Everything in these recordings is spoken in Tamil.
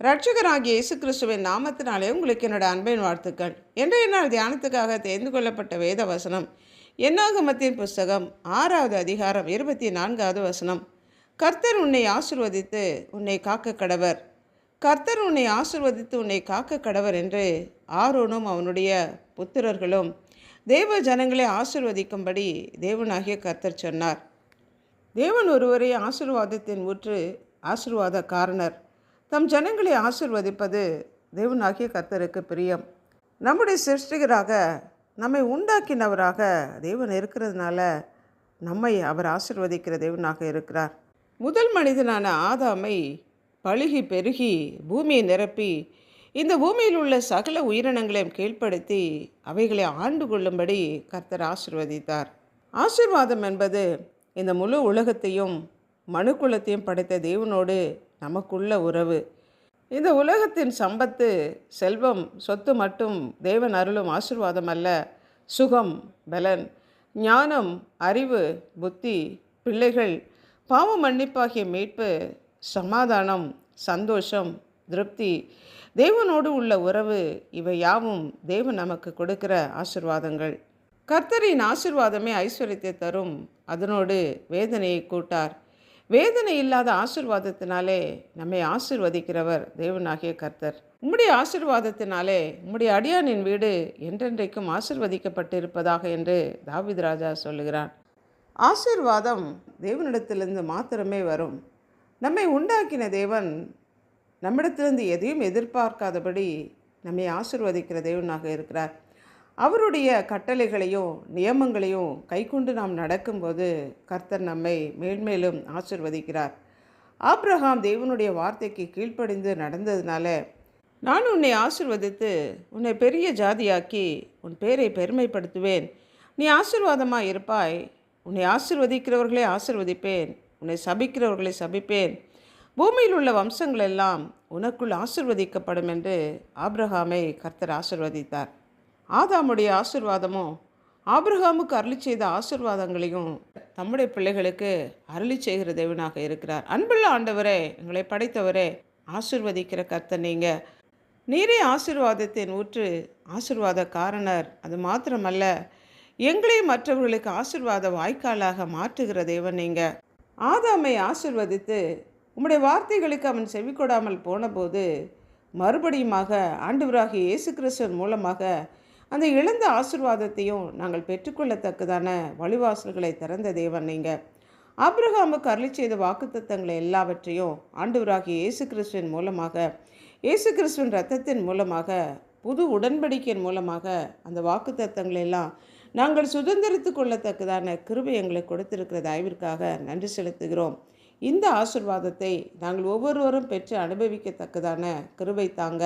இரட்சகராகிய இயேசு கிறிஸ்துவின் நாமத்தினாலே உங்களுக்கு என்னோட அன்பின் வாழ்த்துக்கள். இன்றைய நாள் தியானத்துக்காக தேர்ந்து கொள்ளப்பட்ட வேத வசனம் என்னாகமத்தின் புஸ்தகம் 6வது அதிகாரம் 24வது வசனம். கர்த்தர் உன்னை ஆசீர்வதித்து உன்னை காக்க கடவர். கர்த்தர் உன்னை ஆசீர்வதித்து உன்னை காக்க கடவர் என்று ஆரோனும் அவனுடைய புத்திரர்களும் தேவ ஜனங்களை ஆசீர்வதிக்கும்படி தேவனாகிய கர்த்தர் சொன்னார். தேவன் ஒருவரே ஆசீர்வாதத்தின் ஊற்று, ஆசீர்வாத காரணர். தம் ஜனங்களை ஆசீர்வதிப்பது தேவனாகிய கர்த்தருக்கு பிரியம். நம்முடைய சிருஷ்டிகராக நம்மை உண்டாக்கினவராக தேவன் இருக்கிறதுனால நம்மை அவர் ஆசீர்வதிக்கிற தேவனாக இருக்கிறார். முதல் மனிதனான ஆதாமை பழுகி பெருகி பூமியை நிரப்பி இந்த பூமியில் உள்ள சகல உயிரினங்களையும் கீழ்ப்படுத்தி அவைகளை ஆண்டு கொள்ளும்படி கர்த்தர் ஆசீர்வதித்தார். ஆசீர்வாதம் என்பது இந்த முழு உலகத்தையும் மனுக்குலத்தையும் படைத்த தேவனோடு நமக்குள்ள உறவு. இந்த உலகத்தின் சம்பத்து, செல்வம், சொத்து மட்டும் தேவன் அருளும் ஆசீர்வாதம் அல்ல. சுகம், பலன், ஞானம், அறிவு, புத்தி, பிள்ளைகள், பாவ மன்னிப்பாகிய மீட்பு, சமாதானம், சந்தோஷம், திருப்தி, தேவனோடு உள்ள உறவு, இவை யாவும் தேவன் நமக்கு கொடுக்கிற ஆசீர்வாதங்கள். கர்த்தரின் ஆசீர்வாதமே ஐஸ்வர்யத்தை தரும், அதனோடு வேதனையை கூட்டார். வேதனை இல்லாத ஆசீர்வாதத்தினாலே நம்மை ஆசீர்வதிக்கிறவர் தேவனாகிய கர்த்தர். உம்முடைய ஆசீர்வாதத்தினாலே உம்முடைய அடியானின் வீடு என்றென்றைக்கும் ஆசீர்வதிக்கப்பட்டிருப்பதாக என்று தாவீது ராஜா சொல்லுகிறான். ஆசீர்வாதம் தேவனிடத்திலிருந்து மாத்திரமே வரும். நம்மை உண்டாக்கின தேவன் நம்மிடத்திலிருந்து எதையும் எதிர்பார்க்காதபடி நம்மை ஆசீர்வதிக்கிற தேவனாக இருக்கிறார். அவருடைய கட்டளைகளையும் நியமங்களையும் கைக்கொண்டு நாம் நடக்கும்போது கர்த்தர் நம்மை மேல்மேலும் ஆசீர்வதிக்கிறார். ஆபிரகாம் தேவனுடைய வார்த்தைக்கு கீழ்ப்படிந்து நடந்ததுனால, நான் உன்னை ஆசீர்வதித்து உன்னை பெரிய ஜாதியாக்கி உன் பேரை பெருமைப்படுத்துவேன், நீ ஆசீர்வாதமாக இருப்பாய், உன்னை ஆசீர்வதிக்கிறவர்களை ஆசீர்வதிப்பேன், உன்னை சபிக்கிறவர்களை சபிப்பேன், பூமியில் உள்ள வம்சங்கள் எல்லாம் உனக்குள் ஆசீர்வதிக்கப்படும் என்று ஆபிரகாமை கர்த்தர் ஆசீர்வதித்தார். ஆதாமுடைய ஆசீர்வாதமும் ஆபிரகாமுக்கு அருளி செய்த ஆசீர்வாதங்களையும் தம்முடைய பிள்ளைகளுக்கு அருளி செய்கிற தேவனாக இருக்கிறார். அன்புள்ள ஆண்டவரே, எங்களை படைத்தவரே, ஆசீர்வதிக்கிற கர்த்தர் நீரே ஆசீர்வாதத்தின் ஊற்று, ஆசீர்வாத காரணர். அது மாத்திரமல்ல, எங்களையும் மற்றவர்களுக்கு ஆசீர்வாத வாய்க்காலாக மாற்றுகிற தேவன் நீங்கள். ஆதாமை ஆசீர்வதித்து உம்முடைய வார்த்தைகளுக்கு அவன் செவி கொடாமல் போனபோது மறுபடியுமாக ஆண்டவராகிய இயேசு கிறிஸ்துவின் மூலமாக அந்த இழந்த ஆசீர்வாதத்தையும் நாங்கள் பெற்றுக்கொள்ளத்தக்கதான வழிவாசல்களை திறந்த தேவன் நீங்கள். ஆபிரகாமுக்கு அருளி செய்த வாக்குத்தத்தங்களை எல்லாவற்றையும் ஆண்டவராகிய இயேசு கிறிஸ்துவின் மூலமாக, இயேசு கிறிஸ்துவின் இரத்தத்தின் மூலமாக, புது உடன்படிக்கையின் மூலமாக அந்த வாக்குத்தத்தங்களை எல்லாம் நாங்கள் சுதந்திரித்து கொள்ளத்தக்கதான கிருபை எங்களுக்கு கொடுத்திருக்கிற தயவிற்காக நன்றி செலுத்துகிறோம். இந்த ஆசீர்வாதத்தை நாங்கள் ஒவ்வொருவரும் பெற்று அனுபவிக்கத்தக்கதான கிருபை தாங்க.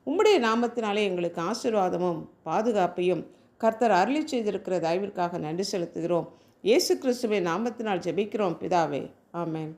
உம்முடைய நாமத்தினாலே எங்களுக்கு ஆசீர்வாதமும் பாதுகாப்பையும் கர்த்தர் அருளி செய்திருக்கிற தயவிற்காக நன்றி செலுத்துகிறோம். இயேசு கிறிஸ்துவின் நாமத்தினால் ஜெபிக்கிறோம் பிதாவே, ஆமென்.